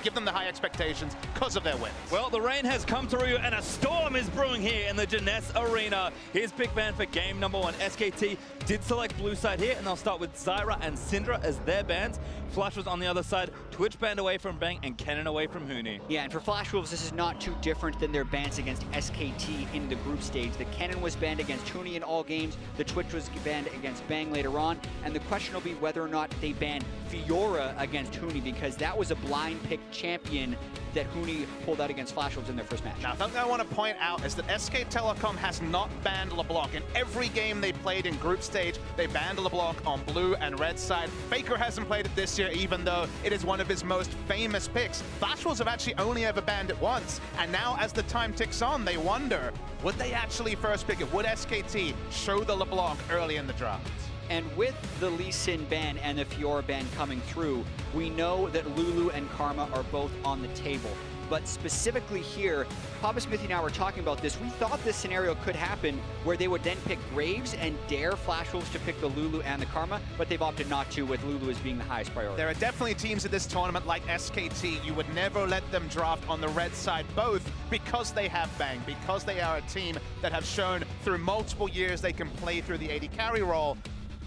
give them the high expectations because of their wins. Well, the rain has come through and a storm is brewing here in the Jeunesse Arena. Here's pick ban for game number 1. SKT did select blue side here, and they'll start with Zyra and Syndra as their bans. Flash was on the other side, Twitch banned away from Bang, and Kennen away from Huni. Yeah, and for Flash Wolves, this is not too different than their bans against SKT in the group stage. The Kennen was banned against Huni in all games, the Twitch was banned against Bang later on, and the question will be whether or not they ban Fiora against Huni, because that was a blind pick champion that Huni pulled out against Flash Wolves in their first match. Now, something I want to point out is that SK Telecom has not banned LeBlanc. In every game they played in group stage, they banned LeBlanc on blue and red side. Faker hasn't played it this year, even though it is one of his most famous picks. Flash Wolves have actually only ever banned it once, and now as the time ticks on, they wonder, would they actually first pick it? Would SKT show the LeBlanc early in the draft? And with the Lee Sin ban and the Fiora ban coming through, we know that Lulu and Karma are both on the table. But specifically here, Papasmithy and I were talking about this. We thought this scenario could happen where they would then pick Graves and dare Flash Wolves to pick the Lulu and the Karma, but they've opted not to, with Lulu as being the highest priority. There are definitely teams in this tournament like SKT. You would never let them draft on the red side both because they have Bang, because they are a team that have shown through multiple years they can play through the AD carry role.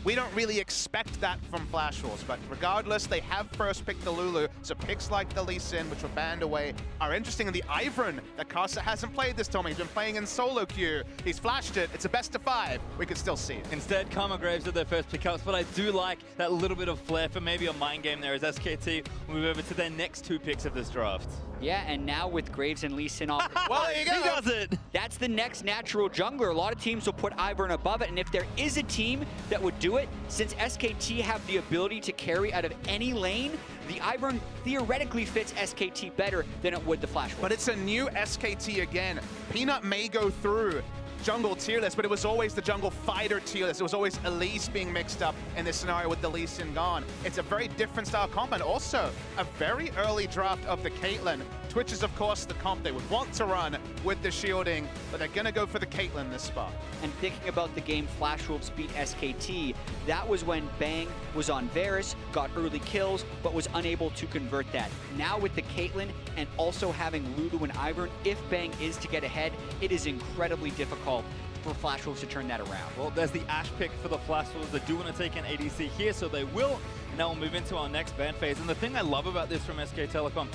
We don't really expect that from Flash Wolves, but regardless, they have first picked the Lulu, so picks like the Lee Sin, which were banned away, are interesting. And the Ivern that Karsa hasn't played this tournament. He's been playing in solo queue. He's flashed it. It's a best of 5. We can still see it. Instead, Karma Graves are their first pickups, but I do like that little bit of flair for maybe a mind game there as SKT move over to their next 2 picks of this draft. Yeah, and now with Graves and Lee Sin off, well, there you go. He does it. That's the next natural jungler. A lot of teams will put Ivern above it, and if there is a team that would do it, since SKT have the ability to carry out of any lane, the Ivern theoretically fits SKT better than it would the Flash Wolves. But it's a new SKT again. Peanut may go through jungle tier list, but it was always the jungle fighter tier list. It was always Elise being mixed up in this scenario with the Lee Sin gone. It's a very different style comp, and also a very early draft of the Caitlyn. Twitch is, of course, the comp they would want to run with the shielding, but they're going to go for the Caitlyn this spot. And thinking about the game Flash Wolves beat SKT, that was when Bang was on Varus, got early kills, but was unable to convert that. Now with the Caitlyn and also having Lulu and Ivern, if Bang is to get ahead, it is incredibly difficult for Flash Wolves to turn that around. Well, there's the Ashe pick for the Flash Wolves. They do want to take an ADC here, so they will. Now we'll move into our next ban phase. And the thing I love about this from SK Telecom,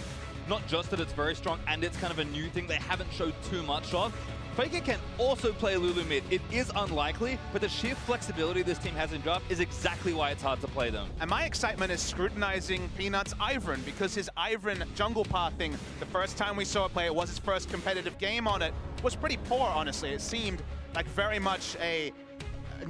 not just that it's very strong and it's kind of a new thing they haven't showed too much of. Faker can also play Lulu mid. It is unlikely, but the sheer flexibility this team has in draft is exactly why it's hard to play them. And my excitement is scrutinizing Peanut's Ivern, because his Ivern jungle pathing, the first time we saw it play, it was his first competitive game on it, was pretty poor, honestly. It seemed like very much a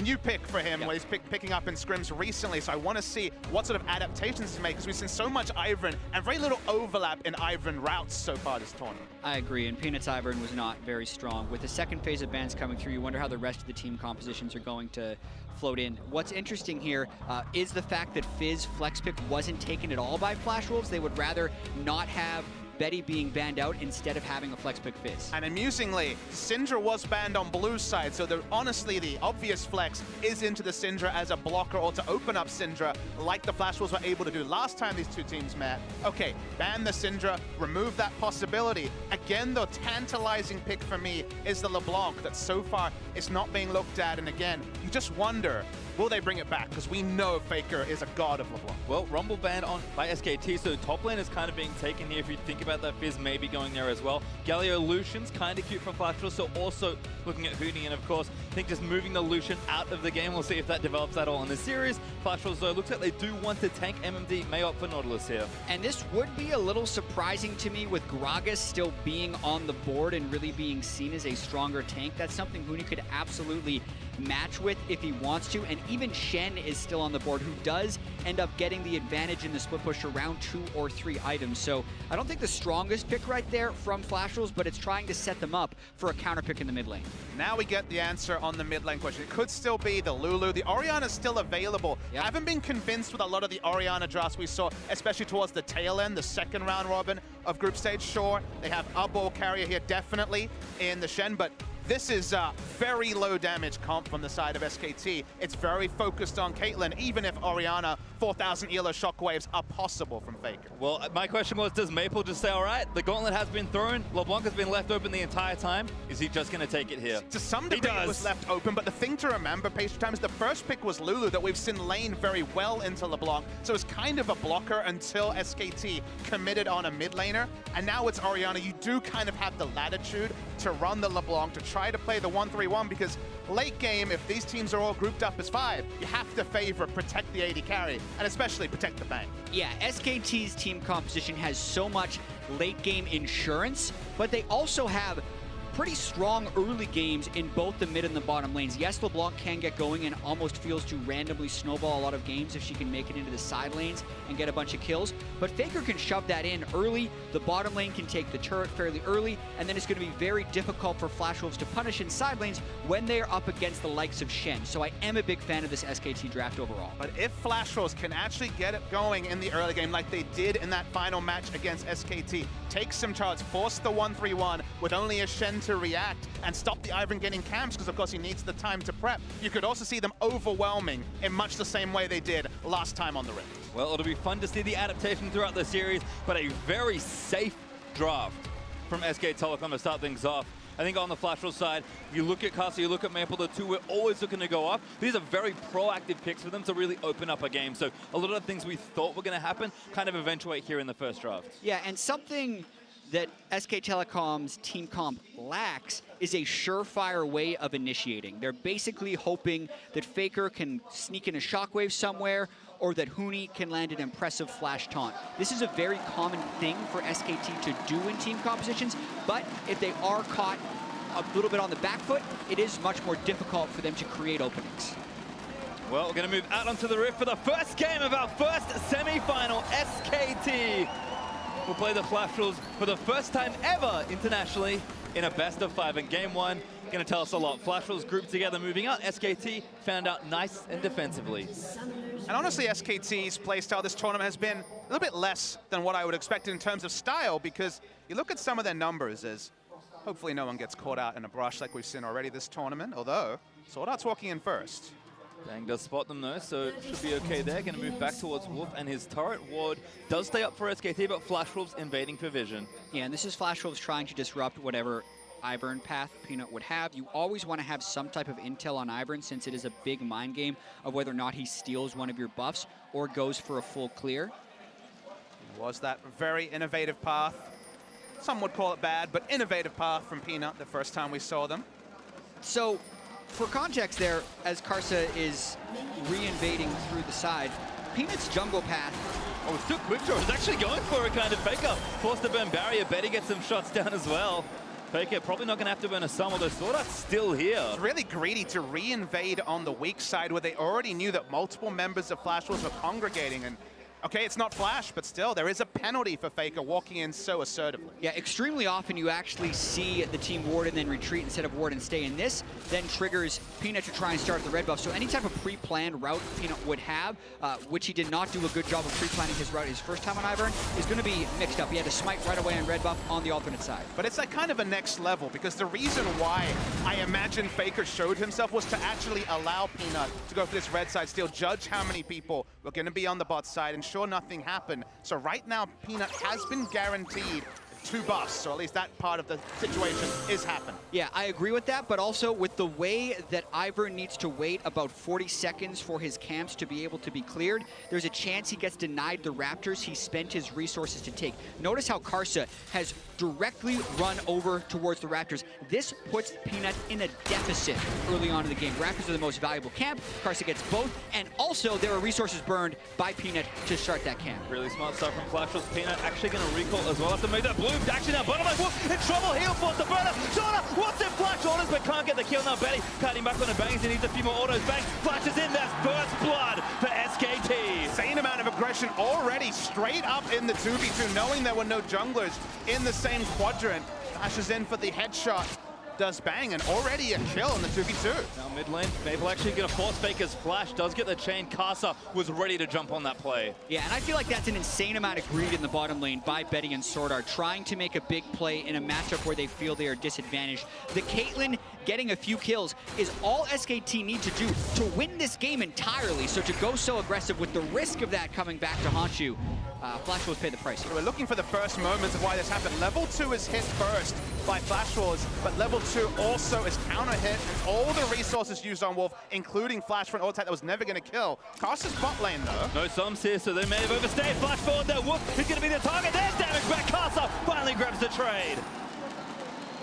new pick for him, where he's picking up in scrims recently, so I want to see what sort of adaptations to make, because we've seen so much Ivern and very little overlap in Ivern routes so far this tournament. I agree, and Peanut's Ivern was not very strong. With the second phase of bans coming through, you wonder how the rest of the team compositions are going to float in. What's interesting here is the fact that Fizz flex pick wasn't taken at all by Flash Wolves. They would rather not have Betty being banned out instead of having a flex pick Fizz. And amusingly, Syndra was banned on blue side, so honestly the obvious flex is into the Syndra as a blocker or to open up Syndra like the Flash Wolves were able to do last time these two teams met. Okay, ban the Syndra, remove that possibility. Again, the tantalizing pick for me is the LeBlanc that so far is not being looked at, and again, you just wonder, will they bring it back? Because we know Faker is a god of LeBlanc. Well, Rumble banned on by SKT, so top lane is kind of being taken here. If you think about that, Fizz may be going there as well. Galio Lucian's kind of cute from Flash Wolves, so also looking at Huni, and of course, I think just moving the Lucian out of the game, we'll see if that develops at all in the series. Flash Wolves, though, looks like they do want to tank MMD, may opt for Nautilus here. And this would be a little surprising to me with Gragas still being on the board and really being seen as a stronger tank. That's something Huni could absolutely match with if he wants to, and even Shen is still on the board, who does end up getting the advantage in the split push around 2 or 3 items. So I don't think the strongest pick right there from Flash Wolves, but it's trying to set them up for a counter pick in the mid lane. Now we get the answer on the mid lane question. It could still be the Lulu. The Orianna's still available. Yep. Haven't been convinced with a lot of the Orianna drafts we saw, especially towards the tail end, the second round robin of group stage. Sure, they have a ball carrier here definitely in the Shen, but This is very low damage comp from the side of SKT. It's very focused on Caitlyn, even if Orianna 4,000 ELO shockwaves are possible from Faker. Well, my question was, does Maple just say, all right, the gauntlet has been thrown, LeBlanc has been left open the entire time, is he just going to take it here? To some degree it was left open, but the thing to remember, PastryTime, is the first pick was Lulu that we've seen lane very well into LeBlanc, so it's kind of a blocker until SKT committed on a mid laner, and now it's Orianna. You do kind of have the latitude to run the LeBlanc, to try to play the 1-3-1, because late game, if these teams are all grouped up as 5, you have to favor protect the AD carry, and especially protect the bank. Yeah, SKT's team composition has so much late game insurance, but they also have pretty strong early games in both the mid and the bottom lanes. Yes, LeBlanc can get going and almost feels to randomly snowball a lot of games if she can make it into the side lanes and get a bunch of kills, but Faker can shove that in early. The bottom lane can take the turret fairly early, and then it's going to be very difficult for Flash Wolves to punish in side lanes when they are up against the likes of Shen. So I am a big fan of this SKT draft overall. But if Flash Wolves can actually get it going in the early game like they did in that final match against SKT, take some charge, force the 1-3-1 with only a Shen to react, and stop the Ivern getting camps, because of course he needs the time to prep, you could also see them overwhelming in much the same way they did last time on the Rift. Well, it'll be fun to see the adaptation throughout the series, but a very safe draft from SK Telecom to start things off. I think on the Flash Wolves side, you look at Karsa, you look at Maple, the two we're always looking to go up. These are very proactive picks for them to really open up a game. So a lot of things we thought were going to happen kind of eventuate here in the first draft. Yeah, and something that SK Telecom's team comp lacks is a surefire way of initiating. They're basically hoping that Faker can sneak in a shockwave somewhere, or that Huni can land an impressive flash taunt. This is a very common thing for SKT to do in team compositions, but if they are caught a little bit on the back foot, it is much more difficult for them to create openings. Well, we're going to move out onto the Rift for the first game of our first semi-final. SKT will play the Flash Wolves for the first time ever internationally in a best-of-5. In game 1, going to tell us a lot. Flash Wolves grouped together, moving out. SKT found out nice and defensively. And honestly, SKT's playstyle this tournament has been a little bit less than what I would expect in terms of style, because you look at some of their numbers as hopefully no one gets caught out in a brush like we've seen already this tournament, although SwordArt's walking in first. Bang does spot them though, so it should be okay there. Going to move back towards Wolf, and his turret ward does stay up for SKT, but Flash Wolves invading for vision. Yeah, and this is Flash Wolves trying to disrupt whatever Ivern path Peanut would have. You always want to have some type of intel on Ivern, since it is a big mind game of whether or not he steals one of your buffs or goes for a full clear. It was that very innovative path. Some would call it bad, but innovative path from Peanut the first time we saw them. So, for context there, as Karsa is re-invading through the side, Peanut's jungle path... Oh, it's still quick draw. He's actually going for a kind of Faker. Forced to burn barrier. Betty gets some shots down as well. Faker probably not going to have to burn a sum, although SwordArt's still here. It's really greedy to re-invade on the weak side where they already knew that multiple members of Flash Wolves were congregating, and okay, it's not Flash, but still, there is a penalty for Faker walking in so assertively. Yeah, extremely often you actually see the team ward and then retreat instead of ward and stay. And this then triggers Peanut to try and start the red buff. So any type of pre-planned route Peanut would have, which he did not do a good job of pre-planning his route his first time on Ivern, is going to be mixed up. He had to smite right away on red buff on the alternate side. But it's like kind of a next level, because the reason why I imagine Faker showed himself was to actually allow Peanut to go for this red side steal, judge how many people were going to be on the bot side, and sure, nothing happened. So right now, Peanut has been guaranteed 2 buffs, so at least that part of the situation is happening. Yeah, I agree with that, but also with the way that Ivern needs to wait about 40 seconds for his camps to be able to be cleared, there's a chance he gets denied the Raptors he spent his resources to take. Notice how Karsa has directly run over towards the Raptors. This puts Peanut in a deficit early on in the game. Raptors are the most valuable camp. Karsa gets both, and also there are resources burned by Peanut to start that camp. Really smart stuff from Flash Wolves. Peanut actually going to recall as well after make that blue. Actually now, bottom line, Wolf in trouble. He'll force the burner. SwordArt wants it. Flash orders, but can't get the kill now. Betty cutting back on the bangs. He needs a few more autos. Bang. Flash is in. That's first blood for SKT. Insane amount of aggression already straight up in the 2v2, knowing there were no junglers in the same quadrant. Flashes in for the headshot. does Bang, and already a kill in the 2v2. Now mid lane, Maple actually gonna force Faker's flash, does get the chain. Karsa was ready to jump on that play. Yeah, and I feel like that's an insane amount of greed in the bottom lane by Betty and SwordArt, trying to make a big play in a matchup where they feel they are disadvantaged. The Caitlyn getting a few kills is all SKT need to do to win this game entirely. So to go so aggressive with the risk of that coming back to haunt you, Flash Wolves pay the price. We're looking for the first moments of why this happened. Level 2 is hit first by Flash Wolves, but level 2 also is counter hit, and all the resources used on Wolf, including Flash for an ult attack that was never going to kill. Karsa's bot lane though. No sums here, so they may have overstayed. Flash forward there, Wolf is going to be the target. There's damage back. Karsa finally grabs the trade.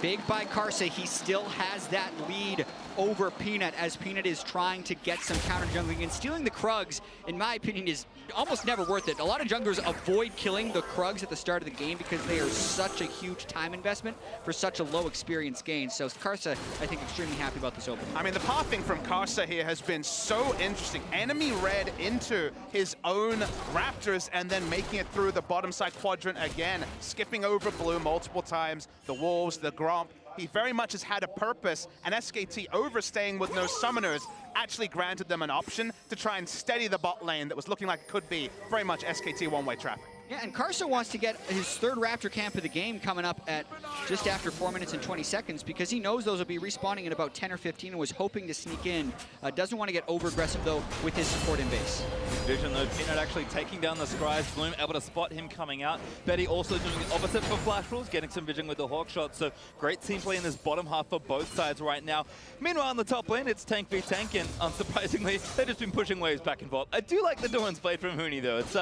Big by Karsa, he still has that lead over Peanut as Peanut is trying to get some counter jungling, and stealing the Krugs, in my opinion, is almost never worth it. A lot of junglers avoid killing the Krugs at the start of the game because they are such a huge time investment for such a low experience gain. So Karsa, I think, extremely happy about this opening. I mean, the pathing from Karsa here has been so interesting. Enemy red into his own Raptors and then making it through the bottom side quadrant again, skipping over blue multiple times, the Wolves, the Gromp. He very much has had a purpose, and SKT overstaying with no summoners actually granted them an option to try and steady the bot lane that was looking like it could be very much SKT one-way traffic. Yeah, and Karsa wants to get his third Raptor camp of the game coming up at just after 4 minutes and 20 seconds because he knows those will be respawning in about 10 or 15 and was hoping to sneak in. Doesn't want to get over-aggressive, though, with his support in base. Vision, though, Peanut actually taking down the Scries. Bloom able to spot him coming out. Betty also doing the opposite for Flash Wolves, getting some vision with the Hawk shot. So great team play in this bottom half for both sides right now. Meanwhile, on the top lane, it's tank v tank, and unsurprisingly, they've just been pushing waves back and forth. I do like the Dawn's Blade from Huni, though. It's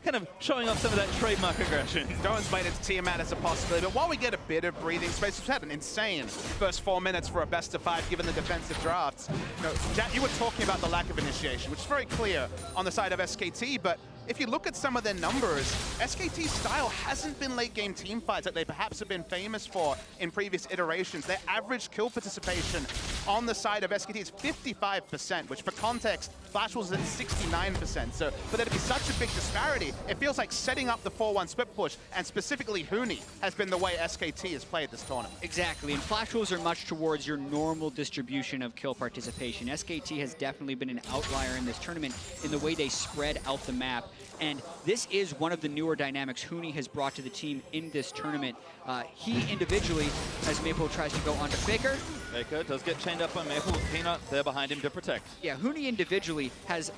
kind of showing off some of that trademark aggression. Dawn's Blade is Tiamat as a possibility, but while we get a bit of breathing space, we've had an insane first 4 minutes for a best of 5 given the defensive drafts. You know, Jatt, you were talking about the lack of initiation, which is very clear on the side of SKT, but if you look at some of their numbers, SKT's style hasn't been late game team fights that they perhaps have been famous for in previous iterations. Their average kill participation on the side of SKT is 55%, which for context, Flash was at 69%. So for there to be such a big disparity, it feels like setting up the 4-1 split push, and specifically Huni, has been the way SKT has played this tournament. Exactly, and Flash Wolves are much towards your normal distribution of kill participation. SKT has definitely been an outlier in this tournament in the way they spread out the map. And this is one of the newer dynamics Huni has brought to the team in this tournament. He individually, as Maple tries to go onto Faker. Faker does get chained up by Maple with Peanut there behind him to protect. Yeah, Huni individually has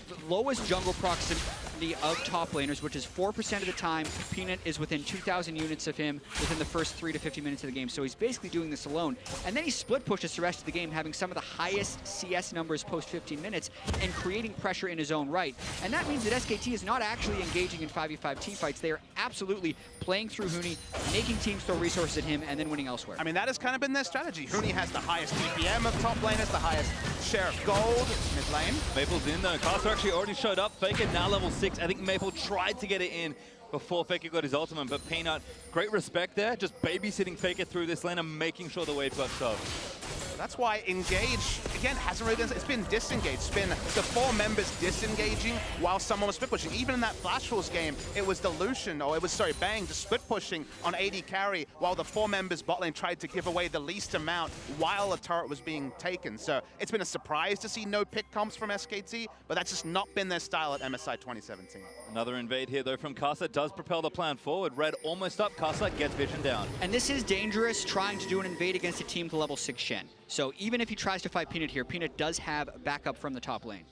the lowest jungle proximity of top laners, which is 4% of the time. Peanut is within 2,000 units of him within the first 3 to 50 minutes of the game. So he's basically doing this alone. And then he split pushes the rest of the game, having some of the highest CS numbers post 15 minutes and creating pressure in his own right. And that means that SKT is not actually engaging in 5v5 team fights. They are absolutely playing through Huni, making teams throw resources at him, and then winning elsewhere. I mean, that has kind of been their strategy. Huni has the highest DPM of top laners, the highest share of gold mid lane. Maple's in though. Karsa actually already showed up. Faker now level 6. I think Maple tried to get it in before Faker got his ultimate, but Peanut, great respect there, just babysitting Faker through this lane and making sure the wave got shoved. That's why Engage, again, hasn't really been, it's been disengaged. It's been the 4 members disengaging while someone was split pushing. Even in that Flash Wolves game, it was Delusion, or it was, sorry, Bang, just split pushing on AD carry while the 4 members bot lane tried to give away the least amount while a turret was being taken. So it's been a surprise to see no pick comps from SKT, but that's just not been their style at MSI 2017. Another invade here, though, from Karsa does propel the plan forward. Red almost up. Karsa gets vision down. And this is dangerous, trying to do an invade against a team to level 6 Shen. So even if he tries to fight Peanut here, Peanut does have backup from the top lane.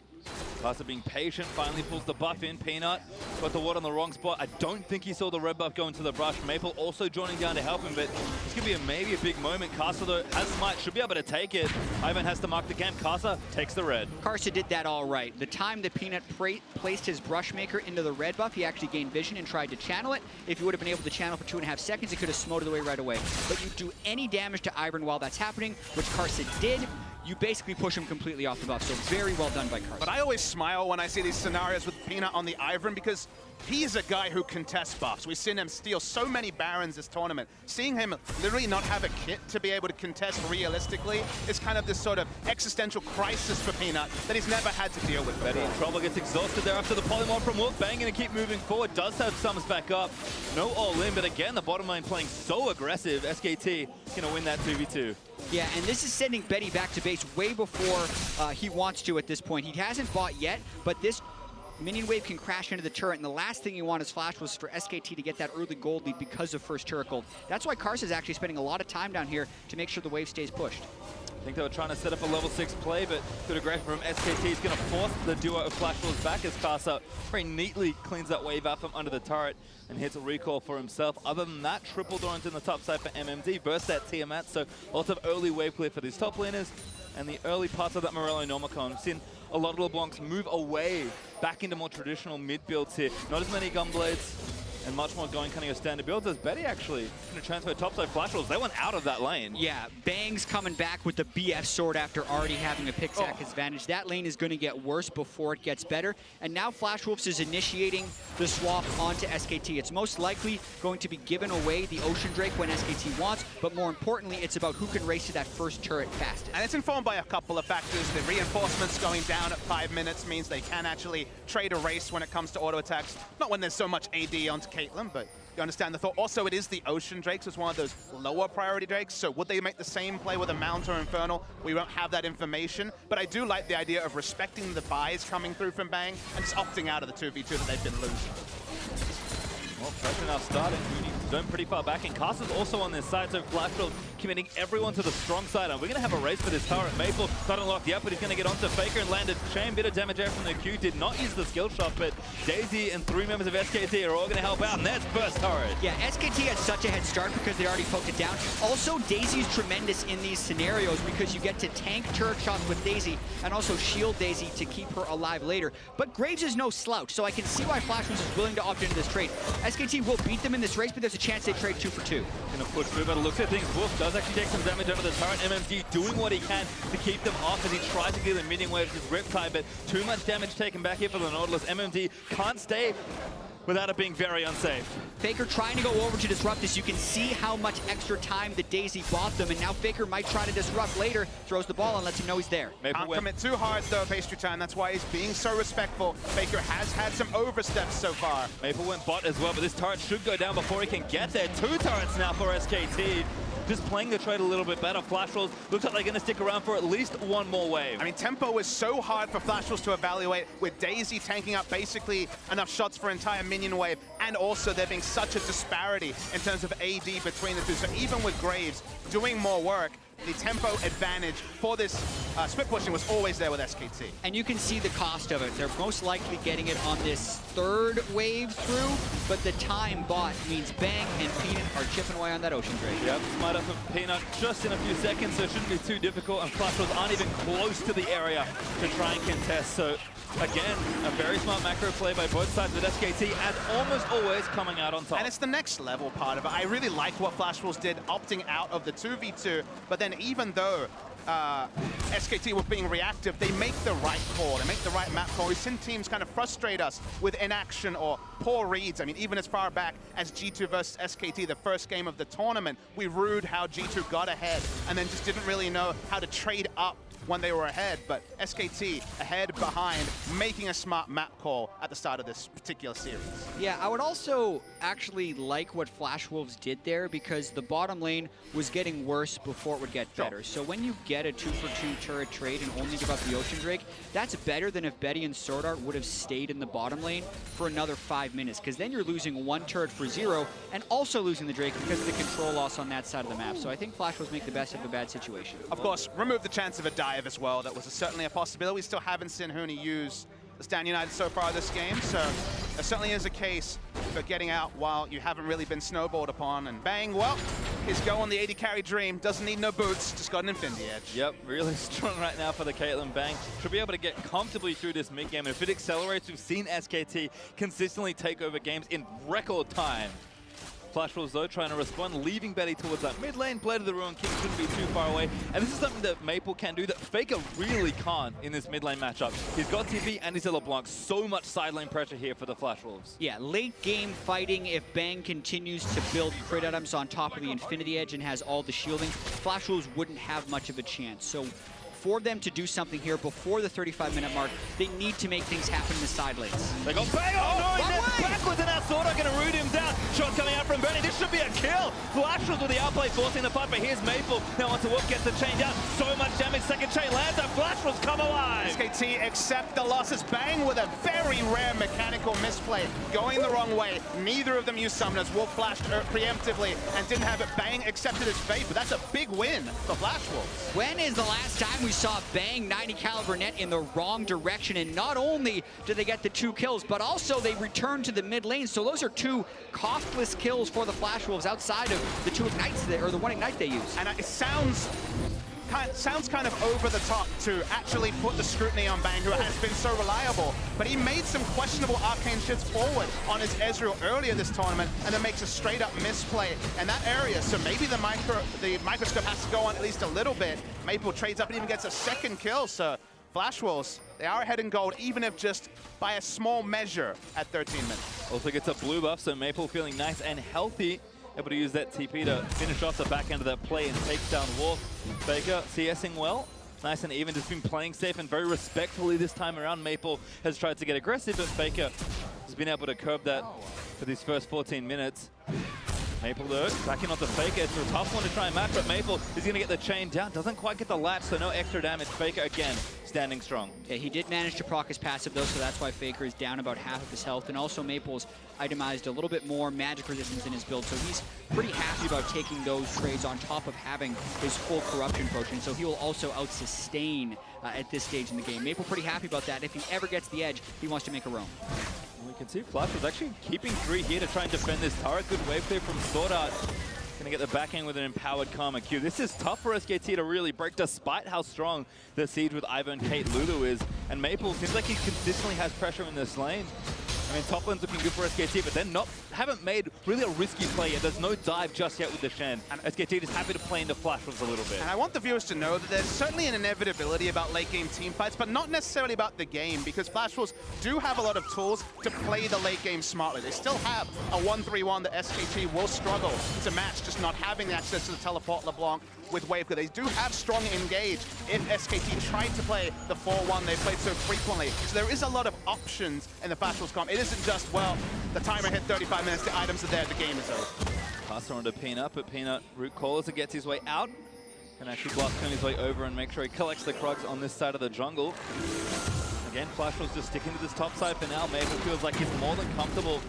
Karsa being patient, finally pulls the buff in. Peanut got the ward on the wrong spot. I don't think he saw the red buff go into the brush. Maple also joining down to help him, but it's going to be maybe a big moment. Karsa, though, as might, should be able to take it. Ivern has to mark the camp. Karsa takes the red. Karsa did that all right. The time that Peanut placed his brush maker into the red buff, he actually gained vision and tried to channel it. If he would have been able to channel for 2.5 seconds, he could have smoted away right away. But you do any damage to Ivern while that's happening, which Karsa did, you basically push him completely off the buff. So very well done by Karsa. But I always smile when I see these scenarios with Peanut on the Ivern, because he is a guy who contests buffs. We've seen him steal so many Barons this tournament. Seeing him literally not have a kit to be able to contest realistically is kind of this sort of existential crisis for Peanut that he's never had to deal with before. Betty in trouble, gets exhausted there after the polymorph from Wolf. Bang gonna keep moving forward, does have sums back up. No all-in, but again, the bottom lane playing so aggressive. SKT gonna win that 2v2. Yeah, and this is sending Betty back to base way before he wants to at this point. He hasn't bought yet, but this minion wave can crash into the turret, and the last thing you want as Flash was for SKT to get that early gold lead because of first turret gold. That's why Karsa is actually spending a lot of time down here to make sure the wave stays pushed. I think they were trying to set up a level 6 play, but good aggression from SKT is going to force the duo of Flash Wolves back as Karsa very neatly cleans that wave out from under the turret and hits a recall for himself. Other than that, triple Doran's in the top side for MMD, burst that Tiamat, so lots of early wave clear for these top laners. And the early parts of that Morello Normicon, we've seen a lot of LeBlancs move away back into more traditional mid builds here. Not as many Gunblades and much more going kind of your standard builds as Betty actually going to transfer topside Flash Wolves. They went out of that lane. Yeah, Bang's coming back with the BF sword after already having a pick-sack advantage. That lane is going to get worse before it gets better. And now Flash Wolves is initiating the swap onto SKT. It's most likely going to be given away the Ocean Drake when SKT wants, but more importantly, it's about who can race to that first turret fastest. And it's informed by a couple of factors. The reinforcements going down at 5 minutes means they can actually trade a race when it comes to auto attacks. Not when there's so much AD onto Caitlyn, but you understand the thought. Also, it is the Ocean Drakes. It's one of those lower priority Drakes, so would they make the same play with a Mount or Infernal? We won't have that information, but I do like the idea of respecting the buys coming through from Bang and just opting out of the 2v2 that they've been losing. Well, pressure now starting. Huni zone pretty far back, and Karsa's also on this side, so Flash Wolves committing everyone to the strong side. And we're going to have a race for this turret. Maple not unlocked yet, but he's going to get onto Faker and landed Chain. Bit of damage there from the Q. Did not use the skill shot, but Daisy and 3 members of SKT are all going to help out, and that's first turret. Yeah, SKT had such a head start because they already poked it down. Also, Daisy's tremendous in these scenarios because you get to tank turret shots with Daisy and also shield Daisy to keep her alive later. But Graves is no slouch, so I can see why Flash Wolves is willing to opt into this trade. SKT will beat them in this race, but there's a chance they trade 2 for 2. Gonna push through, but it looks at things. Wolf does actually take some damage over the turret. MMD doing what he can to keep them off as he tries to get the minion wave with Riptide, but too much damage taken back here for the Nautilus. MMD can't stay without it being very unsafe. Faker trying to go over to disrupt this. You can see how much extra time that Daisy bought them, and now Faker might try to disrupt later. Throws the ball and lets him know he's there. Can't commit too hard though, PastryTime. That's why he's being so respectful. Faker has had some oversteps so far. Maple went bot as well, but this turret should go down before he can get there. 2 turrets now for SKT. Just playing the trade a little bit better. Flash Wolves looks like they're going to stick around for at least 1 more wave. I mean, tempo is so hard for Flash Wolves to evaluate, with Daisy tanking up basically enough shots for entire minion wave, and also there being such a disparity in terms of AD between the two. So even with Graves doing more work, the tempo advantage for this split pushing was always there with SKT. And you can see the cost of it. They're most likely getting it on this 3rd wave through, but the time bought means Bang and Peanut are chipping away on that Ocean Drake. Yep, smite up of Peanut just in a few seconds, so it shouldn't be too difficult, and Flash Wolves aren't even close to the area to try and contest. So again, a very smart macro play by both sides with SKT, as almost always coming out on top. And it's the next level part of it. I really like what Flash Wolves did, opting out of the 2v2, but then even though SKT were being reactive, they make the right call, they make the right map call. We've seen teams kind of frustrate us with inaction or poor reads. I mean, even as far back as G2 versus SKT, the first game of the tournament, we rued how G2 got ahead and then just didn't really know how to trade up when they were ahead. But SKT ahead, behind, making a smart map call at the start of this particular series. Yeah, I would also actually like what Flash Wolves did there because the bottom lane was getting worse before it would get better. So when you get a 2 for 2 turret trade and only give up the Ocean Drake, that's better than if Betty and SwordArt would have stayed in the bottom lane for another 5 minutes, because then you're losing 1 turret for 0 and also losing the Drake because of the control loss on that side of the map. So I think Flash Wolves make the best of a bad situation. Of course, remove the chance of a dive as well. That was certainly a possibility. We still haven't seen Huni use the Stand United so far this game, so there certainly is a case for getting out while you haven't really been snowballed upon. And Bang, well, his go on the AD carry dream. Doesn't need no boots, just got an Infinity Edge. Yep, really strong right now for the Caitlyn. Bang should be able to get comfortably through this mid-game. And if it accelerates, we've seen SKT consistently take over games in record time. Flash Wolves, though, trying to respond, leaving Betty towards that mid lane. Blade of the Ruined King shouldn't be too far away. And this is something that Maple can do that Faker really can't in this mid lane matchup. He's got TP and he's a LeBlanc. So much side lane pressure here for the Flash Wolves. Yeah, late game fighting, if Bang continues to build crit items on top of the Infinity Edge and has all the shielding, Flash Wolves wouldn't have much of a chance. So for them to do something here before the 35-minute mark, they need to make things happen in the side lanes. They got Bang! Oh no, he's backwards, and now SwordArt going to root him down. Shot coming out from Bernie. This should be a kill. Flash Wolves with the outplay forcing the fight, but here's Maple. Now onto Wolf, gets the chain down. So much damage. Second chain lands, and Flash Wolves come alive. SKT accept the losses. Bang with a very rare mechanical misplay, going the wrong way. Neither of them used summoners. Wolf flashed preemptively and didn't have it. Bang accepted his fate, but that's a big win for Flash Wolves. When is the last time we saw Bang 90 caliber net in the wrong direction? And not only did they get the 2 kills, but also they returned to the mid lane. So those are 2 costless kills for the Flash Wolves outside of the 2 ignites or the 1 ignite they use. And it sounds kind of over the top to actually put the scrutiny on Bang, who has been so reliable, but he made some questionable arcane shifts forward on his Ezreal earlier this tournament, and then makes a straight up misplay in that area. So maybe the microscope has to go on at least a little bit. Maple trades up and even gets a 2nd kill. So Flash Wolves, they are ahead in gold, even if just by a small measure at 13 minutes. Also gets a blue buff, so Maple feeling nice and healthy. Able to use that TP to finish off the back end of that play and takes down Wolf. Faker CSing well. Nice and even, just been playing safe and very respectfully this time around. Maple has tried to get aggressive, but Faker has been able to curb that for these first 14 minutes. Maple, though, backing onto Faker. It's a tough one to try and match, but Maple is going to get the chain down. Doesn't quite get the latch, so no extra damage. Faker, again, standing strong. Yeah, he did manage to proc his passive, though, so that's why Faker is down about half of his health. And also Maple's itemized a little bit more magic resistance in his build, so he's pretty happy about taking those trades on top of having his full corruption potion, so he will also out-sustain at this stage in the game. Maple pretty happy about that. If he ever gets the edge, he wants to make a roam. We can see Flash was actually keeping 3 here to try and defend this turret. Good wave clear from SwordArt. Going to get the back end with an empowered Karma Q. This is tough for SKT to really break, despite how strong the siege with Ivern, Kate, Lulu is. And Maple seems like he consistently has pressure in this lane. I mean, top lane's looking good for SKT, but they're haven't made really a risky play yet. There's no dive just yet with the Shen. And SKT is happy to play into Flash Wolves a little bit. And I want the viewers to know that there's certainly an inevitability about late game team fights, but not necessarily about the game, because Flash Wolves do have a lot of tools to play the late game smartly. They still have a 1-3-1 that SKT will struggle to match, just not having the access to the teleport LeBlanc with wave clear. They do have strong engage if SKT tried to play the 4-1 they played so frequently. So there is a lot of options in the Flash Wolves comp. It isn't just, well, the timer hit 35 minutes, the items are there, the game is over. Karsa onto Peanut, but Peanut root calls and gets his way out. Can actually blast turn his way over and make sure he collects the Krugs on this side of the jungle. Again, Flash Wolves just sticking to this top side for now. Maple feels like he's more than comfortable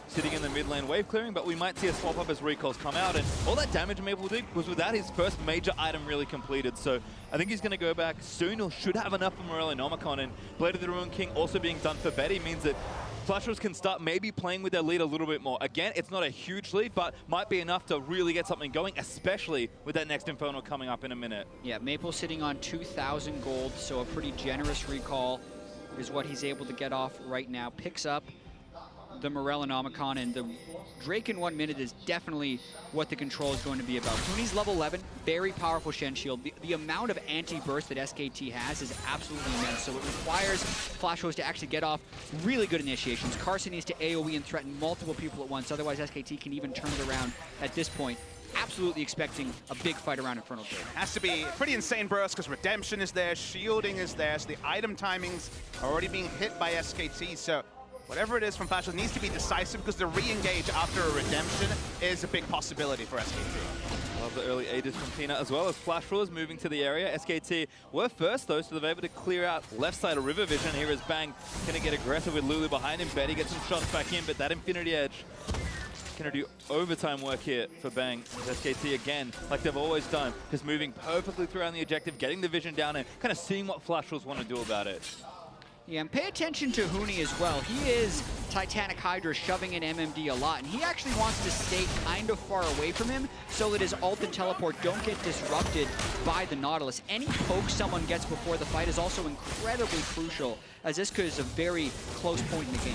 sitting in the mid lane wave clearing, but we might see a swap up as recalls come out, and all that damage Maple did was without his first major item really completed, so I think he's going to go back soon, or should have enough for Morellonomicon, and Blade of the Ruined King also being done for Betty means that Flash Wolves can start maybe playing with their lead a little bit more. Again, it's not a huge lead, but might be enough to really get something going, especially with that next Infernal coming up in a minute. Yeah, Maple sitting on 2,000 gold, so a pretty generous recall is what he's able to get off right now. Picks up the Morellonomicon, and the Drake in 1 minute is definitely what the control is going to be about. Huni's level 11, very powerful Shen shield. The amount of anti-burst that SKT has is absolutely immense, so it requires Flash Wolves to actually get off really good initiations. Karsa needs to AoE and threaten multiple people at once, otherwise SKT can even turn it around at this point. Absolutely expecting a big fight around Infernal Blade. Has to be pretty insane burst, because Redemption is there, shielding is there, so the item timings are already being hit by SKT, so whatever it is from Flash Wolves needs to be decisive, because the re-engage after a redemption is a big possibility for SKT. Love the early ages from Peanut, as well as Flash Wolves moving to the area. SKT were first, though, so they're able to clear out left side of River Vision. Here is Bang going to get aggressive with Lulu behind him. Betty gets some shots back in, but that Infinity Edge going to do overtime work here for Bang. SKT, again, like they've always done, just moving perfectly throughout the objective, getting the vision down, and kind of seeing what Flash Wolves want to do about it. Yeah, and pay attention to Huni as well. He is Titanic Hydra shoving in MMD a lot, and he actually wants to stay kind of far away from him so that his ult and teleport don't get disrupted by the Nautilus. Any poke someone gets before the fight is also incredibly crucial, as this is a very close point in the game.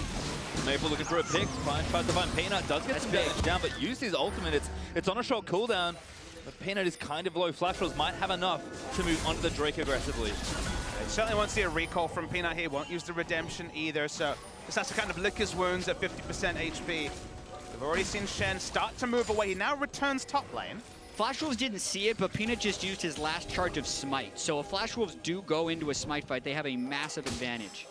Maple looking for a pick. Tries to find Peanut. Does get some damage down, but used his ultimate. It's on a short cooldown. But Peanut is kind of low. Flash Rolls might have enough to move onto the Drake aggressively. They certainly won't see a recall from Peanut here. Won't use the redemption either, so just has to kind of lick his wounds at 50% HP. We've already seen Shen start to move away. He now returns top lane. Flash Wolves didn't see it, but Peanut just used his last charge of Smite. So if Flash Wolves do go into a Smite fight, they have a massive advantage.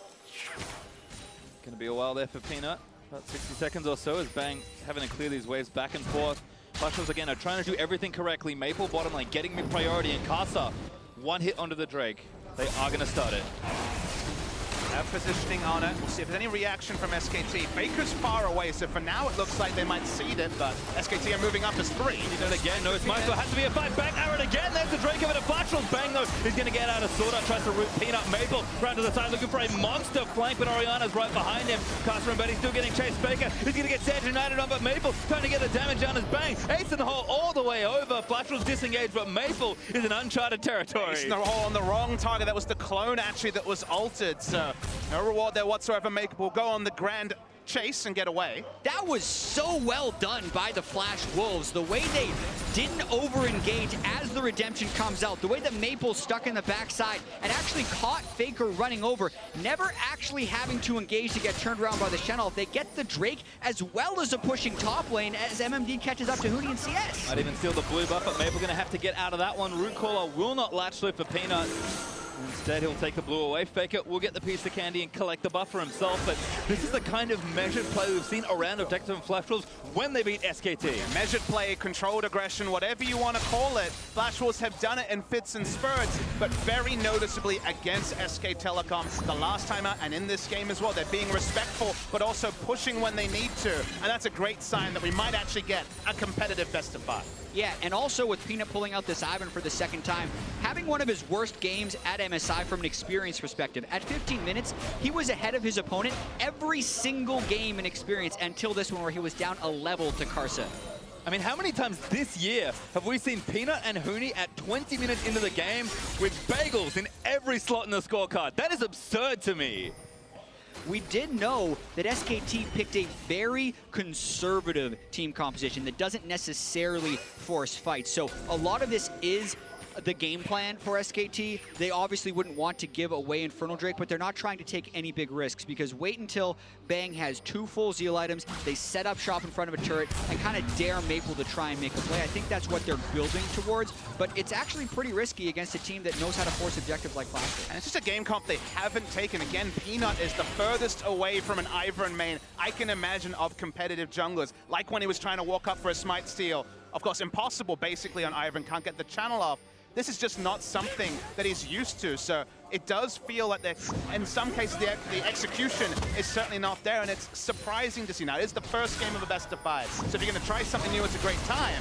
Gonna be a while there for Peanut. About 60 seconds or so as Bang having to clear these waves back and forth. Flash Wolves again are trying to do everything correctly. Maple bottom lane getting mid priority, and Karsa one hit onto the Drake. They are gonna start it. Have positioning on it. We'll see if there's any reaction from SKT. Baker's far away, so for now it looks like they might seed it, but SKT are moving up as 3. He did it again. No, it's Michael. Has to be a fight. Bang, Ivern again. There's the Drake of it. A Flash Rolls. Bang, though. He's going to get out of SwordArt. Tries to root Peanut. Maple round to the side looking for a monster flank, but Orianna's right behind him. Karsa and Betty still getting chased. Baker is going to get Sage United on, but Maple trying to get the damage down as Bang. Ace in the hole all the way over. Flash Rolls disengaged, but Maple is in uncharted territory. Ace in the hole on the wrong target. That was the clone, actually, that was altered, so no reward there whatsoever. Maple will go on the grand chase and get away. That was so well done by the Flash Wolves. The way they didn't over-engage as the redemption comes out. The way that Maple stuck in the backside and actually caught Faker running over, never actually having to engage to get turned around by the Shen. They get the Drake as well as a pushing top lane as MMD catches up to Huni and CS. Might even steal the blue buff, but Maple gonna have to get out of that one. Root Caller will not latch through for Peanut. Instead, he'll take the blue away. Faker will get the piece of candy and collect the buff for himself. But this is the kind of measured play we've seen around Objective and Flash Wolves when they beat SKT. Measured play, controlled aggression, whatever you want to call it. Flash Wolves have done it in fits and spurts, but very noticeably against SK Telecom the last time out and in this game as well. They're being respectful, but also pushing when they need to. And that's a great sign that we might actually get a competitive best of 5. Yeah, and also with Peanut pulling out this Ivern for the second time, having one of his worst games at MSI from an experience perspective. At 15 minutes, he was ahead of his opponent every single game in experience until this one where he was down a level to Karsa. I mean, how many times this year have we seen Peanut and Huni at 20 minutes into the game with bagels in every slot in the scorecard? That is absurd to me. We did know that SKT picked a very conservative team composition that doesn't necessarily force fights. So a lot of this is the game plan for SKT. They obviously wouldn't want to give away Infernal Drake, but they're not trying to take any big risks because wait until Bang has 2 full Zeal items, they set up shop in front of a turret and kind of dare Maple to try and make a play. I think that's what they're building towards, but it's actually pretty risky against a team that knows how to force objectives like Flash. And it's just a game comp they haven't taken. Again, Peanut is the furthest away from an Ivern main I can imagine of competitive junglers, like when he was trying to walk up for a Smite steal. Of course, impossible basically on Ivern, can't get the channel off. This is just not something that he's used to, so it does feel like in some cases the execution is certainly not there, and it's surprising to see. Now, it is the first game of a best of 5, so if you're going to try something new, it's a great time.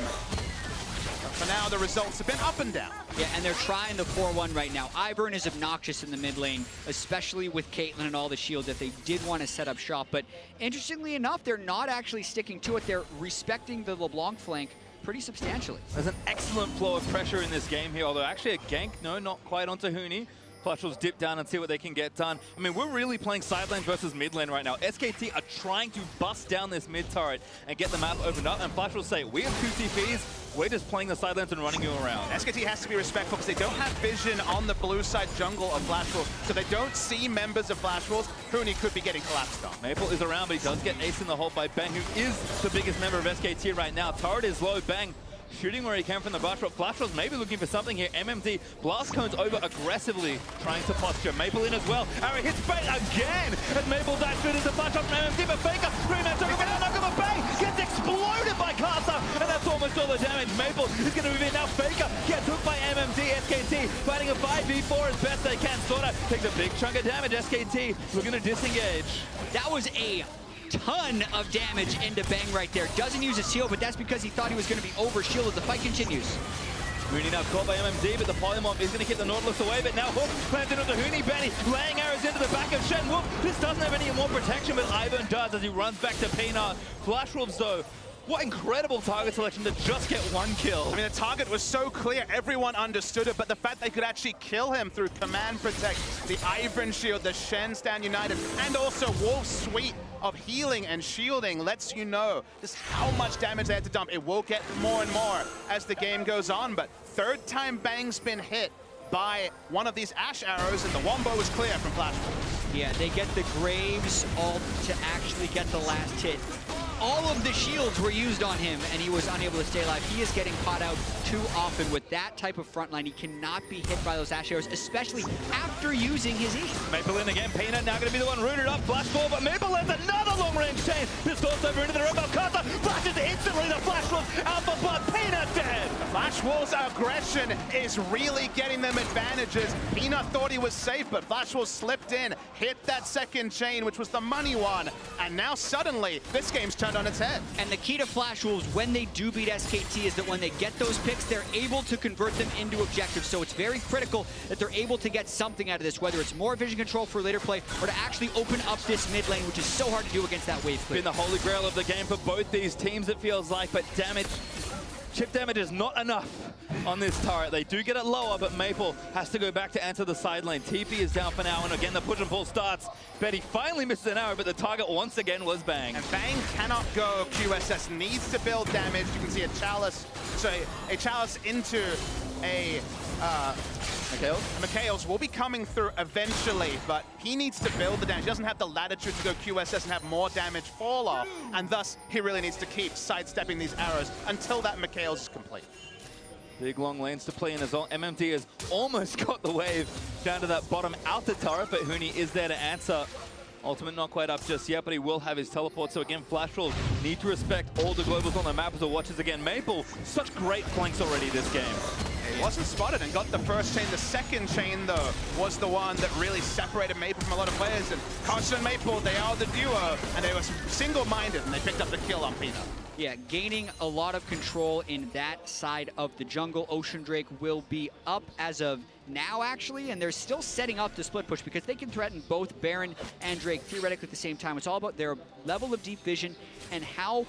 But for now, the results have been up and down. Yeah, and they're trying the 4-1 right now. Ivern is obnoxious in the mid lane, especially with Caitlyn and all the shields if they did want to set up shop, but interestingly enough, they're not actually sticking to it. They're respecting the LeBlanc flank pretty substantially. There's an excellent flow of pressure in this game here, although actually a gank, no, not quite onto Huni. Flash Wolves dip down and see what they can get done. I mean, we're really playing side lane versus mid lane right now. SKT are trying to bust down this mid turret and get the map opened up, and Flash Wolves say, we have 2 TPs, we're just playing the side lanes and running you around. SKT has to be respectful because they don't have vision on the blue side jungle of Flash Wolves, so they don't see members of Flash Wolves. Huni could be getting collapsed on. Maple is around, but he does get ace in the hole by Bang, who is the biggest member of SKT right now. Turret is low, Bang shooting where he can from the brush, but Flash Rolls maybe looking for something here. MMD blast cones over aggressively, trying to posture. Maple in as well. Arrow hits Bang again, and Maple dives through into Flash Rolls from MMD, but Faker, 3-man circle, but now knock Bang gets exploded by Karsa, and that's almost all the damage. Maple is going to move in now. Faker gets hooked by MMD. SKT fighting a 5v4 as best they can. SwordArt takes a big chunk of damage. SKT looking to disengage. That was a ton of damage into Bang right there. Doesn't use his shield, but that's because he thought he was going to be over-shielded. The fight continues. Huni now caught by MMD, but the Polymorph is going to keep the Nautilus away, but now Hook plans into the Huni. Benny laying arrows into the back of Shen. Whoop, this doesn't have any more protection, but Ivern does as he runs back to Peanut. Flash Wolves, though, What incredible target selection to just get one kill. I mean, the target was so clear, everyone understood it, but the fact they could actually kill him through command protect, the Ivern shield, the Shen stand united, and also Wolf's suite of healing and shielding lets you know just how much damage they had to dump. It will get more and more as the game goes on, but third time Bang's been hit by one of these Ashe arrows, and the Wombo is clear from Flash. Yeah, they get the Graves ult to actually get the last hit. All of the shields were used on him, and he was unable to stay alive. He is getting caught out too often with that type of front line. He cannot be hit by those Ashe arrows, especially after using his E. Maple in again. Peanut now going to be the one rooted up. Flash ball, but Maple lands another long-range chain. Distorts over into the rim of Karsa. Flashes instantly. The Flash Wolves out for blood. Peanut dead. The Flash Wolves' aggression is really getting them advantages. Peanut thought he was safe, but Flash Wolves slipped in, hit that second chain, which was the money one, and now suddenly this game's turned on its head. And the key to Flash Wolves when they do beat SKT is that when they get those picks, they're able to convert them into objectives. So it's very critical that they're able to get something out of this, whether it's more vision control for later play or to actually open up this mid lane, which is so hard to do against that wave clear. Been the holy grail of the game for both these teams, it feels like, but damage, chip damage is not enough on this turret. They do get it lower, but Maple has to go back to answer the side lane. TP is down for now, and again, the push and pull starts. Betty finally misses an arrow, but the target once again was Bang. And Bang cannot go. QSS needs to build damage. You can see a chalice into a Mikhail's will be coming through eventually, but he needs to build the damage. He doesn't have the latitude to go QSS and have more damage fall off, and thus he really needs to keep sidestepping these arrows until that Mikhail's is complete. Big long lanes to play in as well. MMT has almost got the wave down to that bottom outer turret, but Huni is there to answer. Ultimate not quite up just yet, but he will have his teleport. So again, Flash Wolves need to respect all the globals on the map as the watches again. Maple, such great flanks already this game. He wasn't spotted and got the first chain. The second chain, though, was the one that really separated Maple from a lot of players. And Karsa and Maple, they are the duo, and they were single-minded, and they picked up the kill on Peanut. Yeah, gaining a lot of control in that side of the jungle. Ocean Drake will be up as of now, actually, and they're still setting up the split push because they can threaten both Baron and Drake theoretically at the same time. It's all about their level of deep vision and how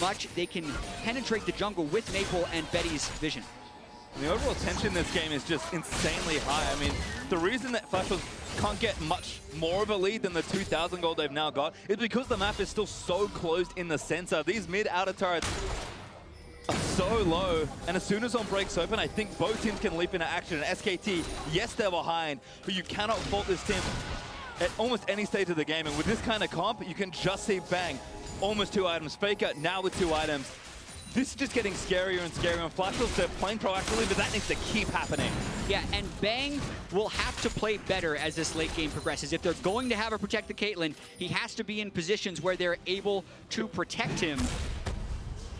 much they can penetrate the jungle with Maple and Betty's vision. And the overall tension in this game is just insanely high. I mean, the reason that Flash Wolves can't get much more of a lead than the 2,000 gold they've now got is because the map is still so closed in the center. These mid-outer turrets are so low, and as soon as one breaks open, I think both teams can leap into action. And SKT, yes, they're behind, but you cannot fault this team at almost any stage of the game. And with this kind of comp, you can just see Bang, almost 2 items. Faker, now with 2 items. This is just getting scarier and scarier, and Flash Wolves, they're playing proactively, but that needs to keep happening. Yeah, and Bang will have to play better as this late game progresses. If they're going to have her protect the Caitlyn, he has to be in positions where they're able to protect him.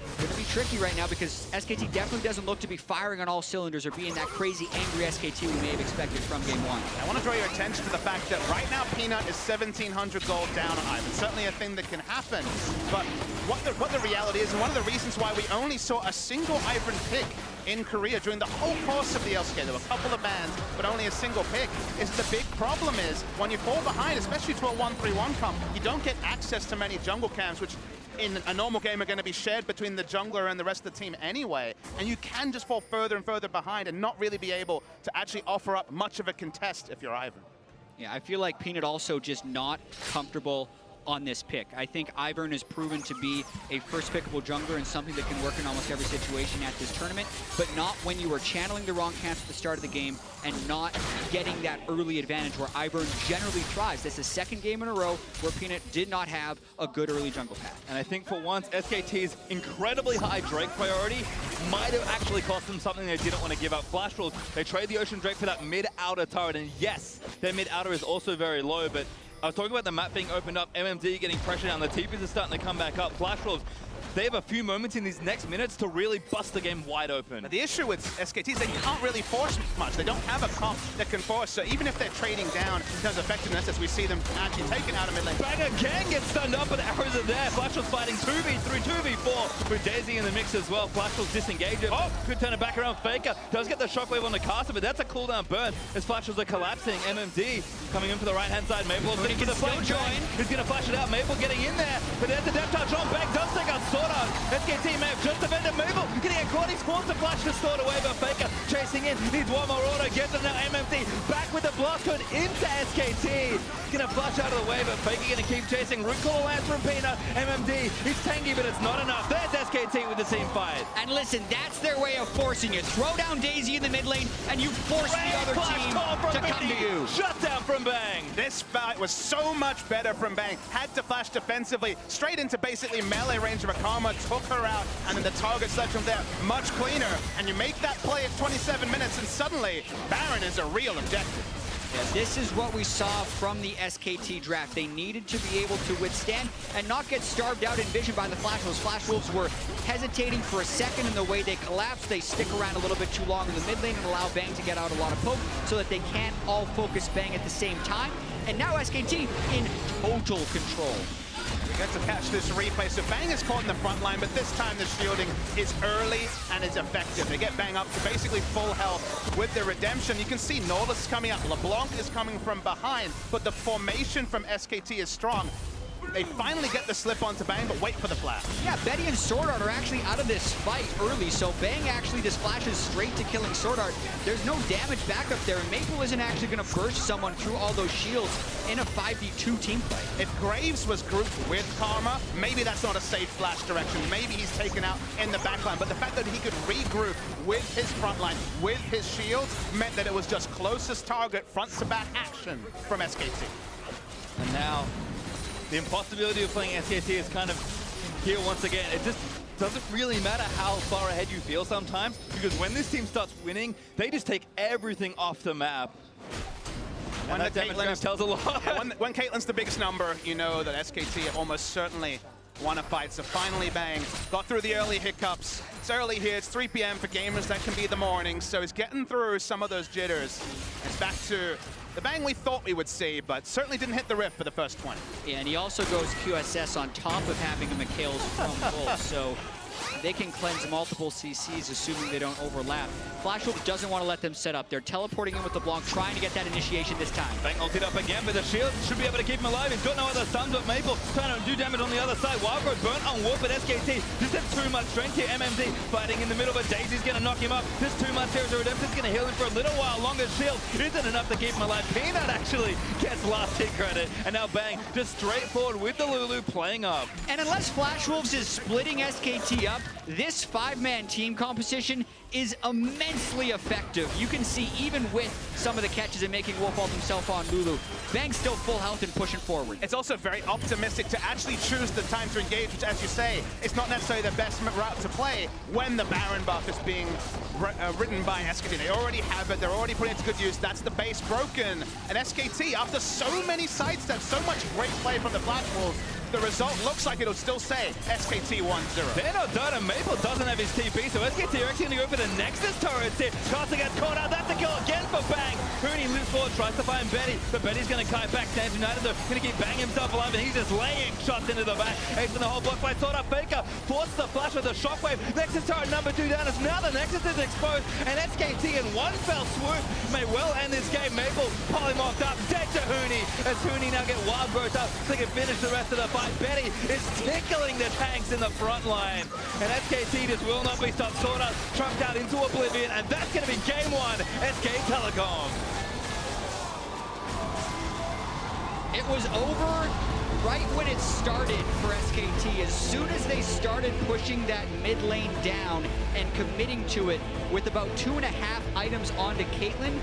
It's going to be tricky right now because SKT definitely doesn't look to be firing on all cylinders or being that crazy, angry SKT we may have expected from game 1. I want to draw your attention to the fact that right now Peanut is 1,700 gold down on Ivern. Certainly a thing that can happen, but what the reality is, and one of the reasons why we only saw a single Ivern pick in Korea during the whole course of the LCK, there were a couple of bans, but only a single pick, is the big problem is when you fall behind, especially to a 1-3-1 comp, you don't get access to many jungle camps, which in a normal game are going to be shared between the jungler and the rest of the team anyway, and you can just fall further and further behind and not really be able to actually offer up much of a contest if you're Ivern. Yeah, I feel like Peanut also just not comfortable on this pick. I think Ivern has proven to be a first pickable jungler and something that can work in almost every situation at this tournament, but not when you are channeling the wrong camps at the start of the game and not getting that early advantage where Ivern generally thrives. This is the second game in a row where Peanut did not have a good early jungle path. And I think for once, SKT's incredibly high Drake priority might have actually cost them something they didn't want to give up. Flash Wolves, they trade the Ocean Drake for that mid-outer turret, and yes, their mid-outer is also very low, but I was talking about the map being opened up, MMD getting pressure down, the TPs are starting to come back up. Flash Wolves, they have a few moments in these next minutes to really bust the game wide open. The issue with SKT is they can't really force much. They don't have a comp that can force, so even if they're trading down in terms of effectiveness, as we see them actually taken out of mid lane. Bang again gets stunned up, but the arrows are there. Flash Wolves fighting 2v3, 2v4 with Daisy in the mix as well. Flash Wolves disengage it. Oh, could turn it back around. Faker does get the shockwave on the Karsa, but that's a cooldown burn as Flash Wolves are collapsing. MMD coming in for the right-hand side. Maple looking for the flank join. He's going to flash it out. Maple getting in there, but there's the depth touch on. Bang does take out Sword. SwordArt. SKT may have just defended Mabel. Getting a caught, he's forced to flash the sword away, but Faker chasing in. Needs one more auto, gets it now. MMD back with the blast code into SKT. Gonna flash out of the way, but Faker gonna keep chasing. Root call lands from Peanut. MMD, he's tanky, but it's not enough. There's SKT with the team fight. And listen, that's their way of forcing it. Throw down Daisy in the mid lane, and you force the other team to come to you. Shut down from Bang. This fight was so much better from Bang. Had to flash defensively, straight into basically melee range of a Karma, took her out, and then the target selection from there, much cleaner. And you make that play at 27 minutes, and suddenly, Baron is a real objective. Yeah, this is what we saw from the SKT draft. They needed to be able to withstand and not get starved out in vision by the Flash Wolves. Flash Wolves were hesitating for a second in the way they collapsed. They stick around a little bit too long in the mid lane and allow Bang to get out a lot of poke so that they can't all focus Bang at the same time. And now SKT in total control. We get to catch this replay. So Bang is caught in the front line, but this time the shielding is early and is effective. They get Bang up to basically full health with the redemption. You can see Nautilus is coming up. LeBlanc is coming from behind, but the formation from SKT is strong. They finally get the slip onto Bang, but wait for the flash. Yeah, Betty and SwordArt are actually out of this fight early, so Bang actually just flashes straight to killing SwordArt. There's no damage back up there, and Maple isn't actually going to burst someone through all those shields in a 5v2 team fight. If Graves was grouped with Karma, maybe that's not a safe flash direction. Maybe he's taken out in the backline, but the fact that he could regroup with his front line, with his shields, meant that it was just closest target, front-to-back action from SKT. And now, the impossibility of playing SKT is kind of here once again. It just doesn't really matter how far ahead you feel sometimes, because when this team starts winning, they just take everything off the map. And that damage tells a lot. Yeah, when Caitlyn's the biggest number, you know that SKT have almost certainly won a fight. So finally Bang got through the early hiccups. It's early here, it's 3 p.m. for gamers, that can be the morning. So he's getting through some of those jitters. It's back to the Bang we thought we would see, but certainly didn't hit the rift for the first 20. Yeah, and he also goes QSS on top of having a Mikhail's from gold, so they can cleanse multiple CCs, assuming they don't overlap. Flash Wolves doesn't want to let them set up. They're teleporting in with LeBlanc, trying to get that initiation this time. Bang ulted up again, but the shield should be able to keep him alive. He's got no other stuns, but Maple trying to do damage on the other side. Wildgrowth burnt on Warp, but SKT just have too much strength here. MMD fighting in the middle, but Daisy's going to knock him up. There's too much here, so Redemption's going to heal him for a little while longer. Shield isn't enough to keep him alive. Peanut actually gets last hit credit, and now Bang just straightforward with the Lulu playing up. And unless Flash Wolves is splitting SKT up, this 5-man team composition is immensely effective. You can see even with some of the catches and making Wolf ult himself on Lulu, Bang's still full health and pushing forward. It's also very optimistic to actually choose the time to engage, which, as you say, is not necessarily the best route to play when the Baron buff is being written by SKT. They already have it, they're already putting it to good use. That's the base broken. And SKT, after so many sidesteps, so much great play from the Flash Wolves, the result looks like it'll still say SKT 1-0. They're not done, and Maple doesn't have his TP, so SKT are actually going to go for the Nexus turret here. Karsa gets caught out. That's a kill again for Bang. Huni moves forward, tries to find Betty, but Betty's going to kite back. Stands United, though, going to keep Bang himself alive, and he's just laying shots into the back. Ace in the whole block by SwordArt. Faker forces the flash with a shockwave. Nexus turret number 2 down. As now the Nexus is exposed, and SKT in one fell swoop may well end this game. Maple polymorphed up, dead to Huni, as Huni now get wild growth up so they can finish the rest of the fight. Betty is tickling the tanks in the front line, and SKT just will not be stopped. SwordArt trumped out into oblivion, and that's going to be game 1, SK Telecom. It was over right when it started for SKT. As soon as they started pushing that mid lane down and committing to it with about 2.5 items onto Caitlyn,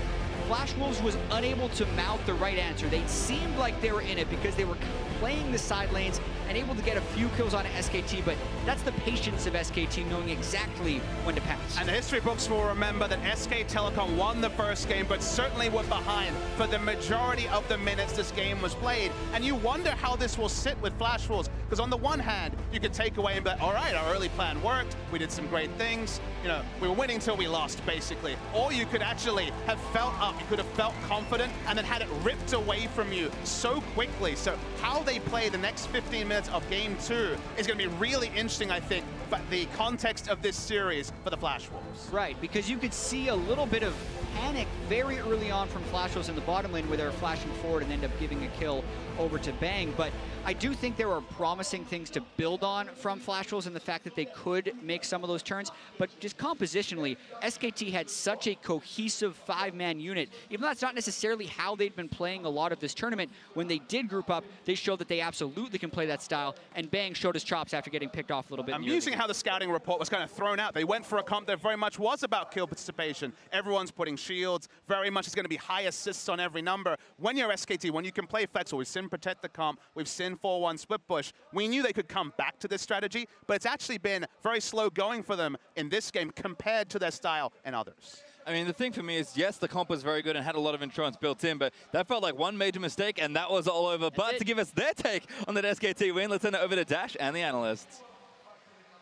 Flash Wolves was unable to mount the right answer. They seemed like they were in it because they were playing the side lanes and able to get a few kills on SKT, but that's the patience of SKT, knowing exactly when to pass. And the history books will remember that SK Telecom won the first game, but certainly were behind for the majority of the minutes this game was played. And you wonder how this will sit with Flash Wolves, because on the one hand, you could take away and be like, all right, our early plan worked, we did some great things, you know, we were winning till we lost, basically. Or you could actually have felt up, you could have felt confident, and then had it ripped away from you so quickly. So how they play the next 15 minutes of game 2 is going to be really interesting, I think, but the context of this series for the Flash Wolves. Right, because you could see a little bit of panic very early on from Flash Wolves in the bottom lane where they were flashing forward and end up giving a kill over to Bang. But I do think there are promising things to build on from Flash Wolves and the fact that they could make some of those turns. But just compositionally, SKT had such a cohesive 5-man unit. Even though that's not necessarily how they'd been playing a lot of this tournament, when they did group up, they showed that they absolutely can play that style. And Bang showed his chops after getting picked off a little bit. Amusing how the scouting report was kind of thrown out. They went for a comp that very much was about kill participation. Everyone's putting shields. Very much is going to be high assists on every number. When you're SKT, when you can play flexible, we've seen Protect the Comp, we've seen 4-1 Split Push. We knew they could come back to this strategy, but it's actually been very slow going for them in this game compared to their style and others. I mean, the thing for me is, yes, the comp was very good and had a lot of insurance built in, but that felt like one major mistake, and that was all over. But to give us their take on that SKT win, let's send it over to Dash and the analysts.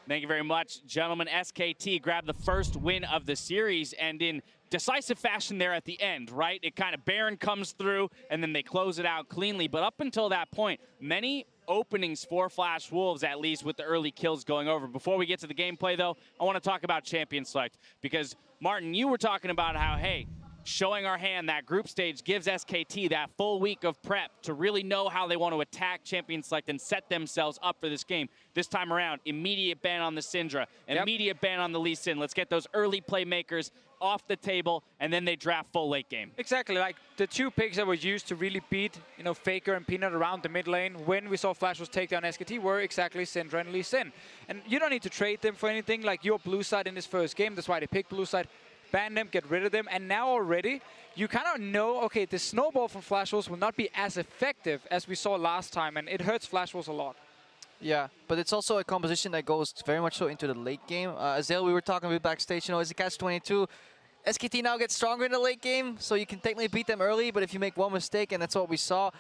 Thank you very much, gentlemen. SKT grabbed the first win of the series, and in decisive fashion there at the end, right? It kind of Baron comes through, and then they close it out cleanly. But up until that point, many openings for Flash Wolves, at least with the early kills going over. Before we get to the gameplay, though, I want to talk about champion select, because, Martin, you were talking about how, hey, showing our hand, that group stage gives SKT that full week of prep to really know how they want to attack champion select and set themselves up for this game. This time around, immediate ban on the Syndra, immediate ban on the Lee Sin. Let's get those early playmakers off the table, and then they draft full late game. Exactly, like the two picks that were used to really beat, Faker and Peanut around the mid lane when we saw Flash Wolves take down SKT were exactly Syndra and Lee Sin. And you don't need to trade them for anything, like your blue side in this first game, that's why they picked blue side. Ban them, get rid of them, and now already you kind of know, okay, the snowball from Flash Wolves will not be as effective as we saw last time, and it hurts Flash Wolves a lot. Yeah, but it's also a composition that goes very much so into the late game. Azale, we were talking about backstage, is a catch-22. SKT now gets stronger in the late game, so you can technically beat them early, but if you make one mistake, and that's what we saw,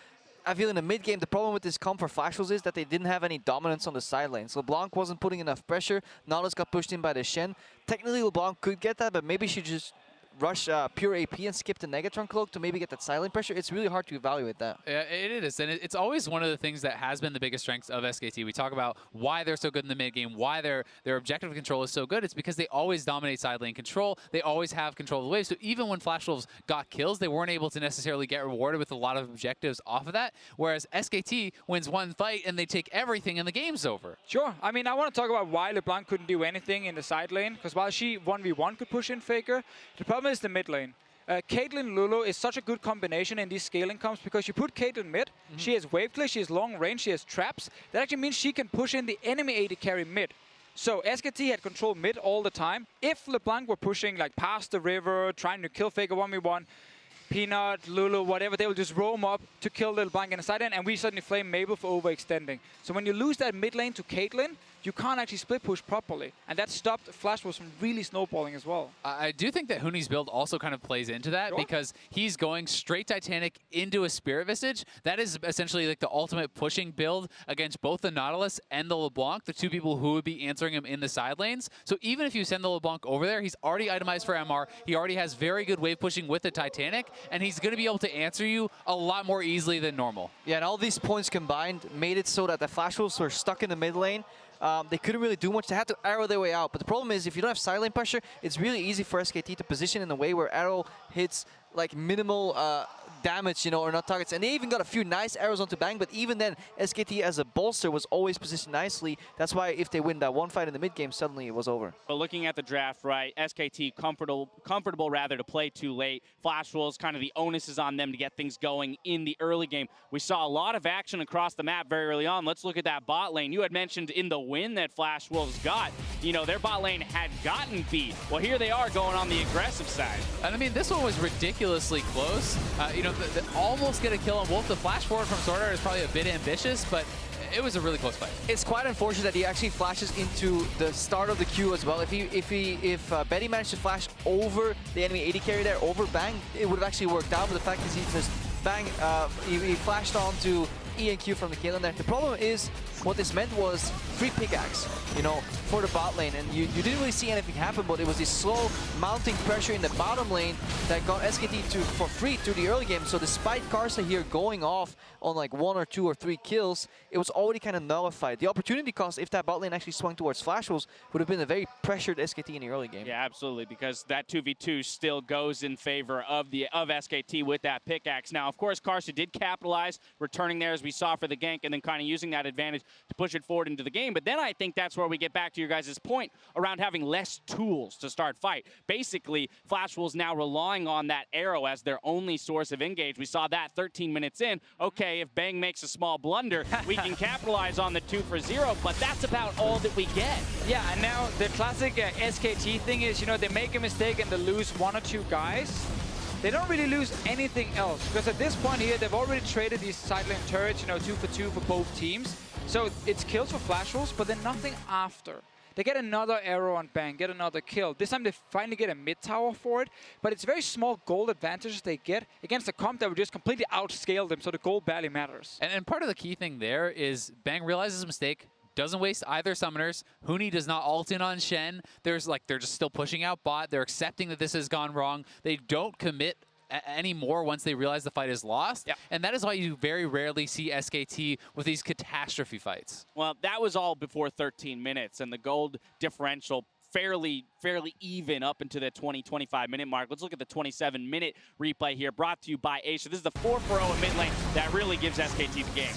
I feel in the mid game, the problem with this comp for Flash Wolves is that they didn't have any dominance on the side lanes. LeBlanc wasn't putting enough pressure. Nautilus got pushed in by the Shen. Technically, LeBlanc could get that, but maybe she just rush pure AP and skip the Negatron cloak to maybe get that silent pressure. It's really hard to evaluate that. Yeah, it is, and it's always one of the things that has been the biggest strengths of SKT. We talk about why they're so good in the mid game, why their objective control is so good. It's because they always dominate side lane control. They always have control of the wave. So even when Flash Wolves got kills, they weren't able to necessarily get rewarded with a lot of objectives off of that. Whereas SKT wins one fight and they take everything and the game's over. Sure. I mean, I want to talk about why LeBlanc couldn't do anything in the side lane, because while she 1v1 could push in Faker, the problem is the mid lane. Caitlyn Lulu is such a good combination in these scaling comps because you put Caitlyn mid, she has wave clear, she has long range, she has traps. That actually means she can push in the enemy AD carry mid. So SKT had control mid all the time. If LeBlanc were pushing like past the river, trying to kill Faker 1v1, Peanut, Lulu, whatever, they will just roam up to kill LeBlanc in the side lane, and we suddenly flame Mabel for overextending. So when you lose that mid lane to Caitlyn, you can't actually split push properly. And that stopped Flash Wolves from really snowballing as well. I do think that Huni's build also kind of plays into that because he's going straight Titanic into a Spirit Visage. That is essentially like the ultimate pushing build against both the Nautilus and the LeBlanc, the two people who would be answering him in the side lanes. So even if you send the LeBlanc over there, he's already itemized for MR. He already has very good wave pushing with the Titanic, and he's going to be able to answer you a lot more easily than normal. Yeah, and all these points combined made it so that the Flash Wolves were stuck in the mid lane. They couldn't really do much. They had to arrow their way out. But the problem is, if you don't have side lane pressure, it's really easy for SKT to position in a way where arrow hits like minimal damage, or not targets. And they even got a few nice arrows onto Bang, but even then, SKT as a bolster was always positioned nicely. That's why if they win that one fight in the mid game, suddenly it was over. But looking at the draft, right, SKT comfortable rather to play too late. Flash Wolves, kind of the onus is on them to get things going in the early game. We saw a lot of action across the map very early on. Let's look at that bot lane. You had mentioned in the win that Flash Wolves got, their bot lane had gotten beat. Well, here they are going on the aggressive side. And I mean, this one was ridiculously close. Almost get a kill on Wolf. The flash forward from SwordArt is probably a bit ambitious, but it was a really close fight. It's quite unfortunate that he actually flashes into the start of the queue as well. If Betty managed to flash over the enemy AD carry there, over Bang, it would have actually worked out. But the fact is he just Bang, he flashed onto E and Q from the Caitlyn there. The problem is what this meant was free pickaxe, you know, for the bot lane. And you didn't really see anything happen, but it was this slow mounting pressure in the bottom lane that got SKT for free through the early game. So despite Karsa here going off on like 1 or 2 or 3 kills, it was already kind of nullified. The opportunity cost, if that bot lane actually swung towards Flash Wolves, would have been a very pressured SKT in the early game. Yeah, absolutely, because that 2v2 still goes in favor of SKT with that pickaxe. Now, of course, Karsa did capitalize, returning there as we saw for the gank, and then kind of using that advantage to push it forward into the game. But then I think that's where we get back to your guys' point around having less tools to start fight. Basically, Flash Wolves now relying on that arrow as their only source of engage. We saw that 13 minutes in. Okay, if Bang makes a small blunder, we can capitalize on the 2 for 0, but that's about all that we get. Yeah, and now the classic SKT thing is, you know, they make a mistake and they lose 1 or 2 guys. They don't really lose anything else, because at this point here, they've already traded these side lane turrets, you know, 2 for 2 for both teams. So it's kills for Flash Wolves, but then nothing after. They get another arrow on Bang, get another kill. This time they finally get a mid tower for it, but it's very small gold advantages they get against a comp that would just completely outscale them, so the gold barely matters. And part of the key thing there is Bang realizes a mistake, doesn't waste either summoners. Huni does not ult in on Shen. They're just still pushing out bot. They're accepting that this has gone wrong. They don't commit anymore once they realize the fight is lost. Yep. And that is why you very rarely see SKT with these catastrophe fights. Well, that was all before 13 minutes, and the gold differential fairly even up into the 20-25 minute mark. Let's look at the 27-minute replay here, brought to you by Ashe. This is the 4 for 0 in mid lane that really gives SKT the game.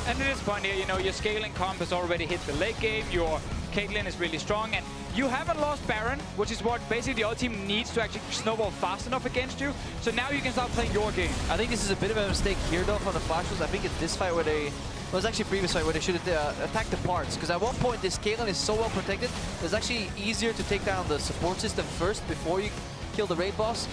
And at this point here, you know, your scaling comp has already hit the late game, your Caitlyn is really strong, and you haven't lost Baron, which is what basically the other team needs to actually snowball fast enough against you. So now you can start playing your game. I think this is a bit of a mistake here though from the Flash Wolves. I think it's this fight where they... Well, it was actually a previous fight where they should have attacked the parts, because at one point this Caitlyn is so well protected, it's actually easier to take down the support system first before you kill the raid boss.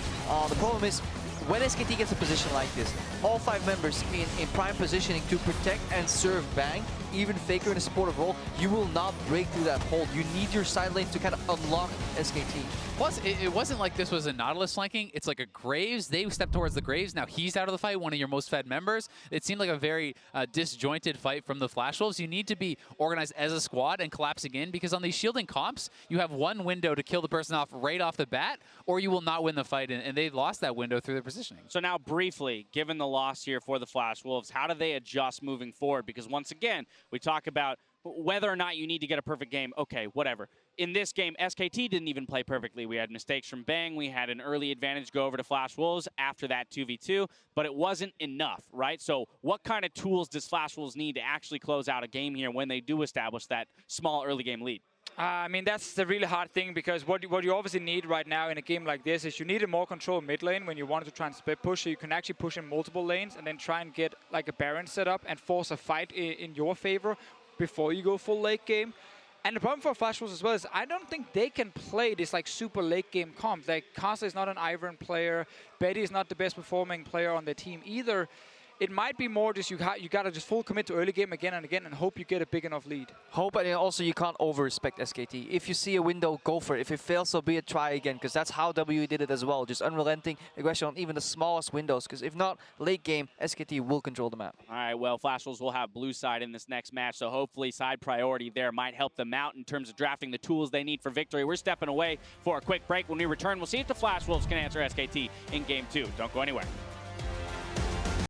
The problem is, when SKT gets a position like this, all 5 members in prime positioning to protect and serve Bang, even Faker in a supportive role, you will not break through that hold. You need your side lane to kind of unlock SKT. Plus, it wasn't like this was a Nautilus flanking. It's like a Graves. They stepped towards the Graves. Now he's out of the fight, one of your most fed members. It seemed like a very disjointed fight from the Flash Wolves. You need to be organized as a squad and collapsing in, because on these shielding comps, you have one window to kill the person off right off the bat, or you will not win the fight, and they lost that window through their positioning. So now briefly, given the loss here for the Flash Wolves, how do they adjust moving forward? Because once again, we talk about whether or not you need to get a perfect game. Okay, whatever. In this game, SKT didn't even play perfectly. We had mistakes from Bang. We had an early advantage go over to Flash Wolves after that 2v2, but it wasn't enough, right? So what kind of tools does Flash Wolves need to actually close out a game here when they do establish that small early game lead? I mean, that's the really hard thing, because what you obviously need right now in a game like this is you need a more controlled mid lane when you want to try and split push, so you can actually push in multiple lanes and then try and get like a Baron set up and force a fight in your favor before you go full late game. And the problem for Flash Wolves as well is I don't think they can play this like super late game comp. Like Karsa is not an Ivern player, Betty is not the best performing player on the team either. It might be more just you gotta just full commit to early game again and again and hope you get a big enough lead. Hope, and also you can't over-respect SKT. If you see a window, go for it. If it fails, so be it, try again, because that's how WE did it as well. Just unrelenting aggression on even the smallest windows, because if not, late game, SKT will control the map. All right, well, Flash Wolves will have blue side in this next match, so hopefully side priority there might help them out in terms of drafting the tools they need for victory. We're stepping away for a quick break. When we return, we'll see if the Flash Wolves can answer SKT in Game 2. Don't go anywhere.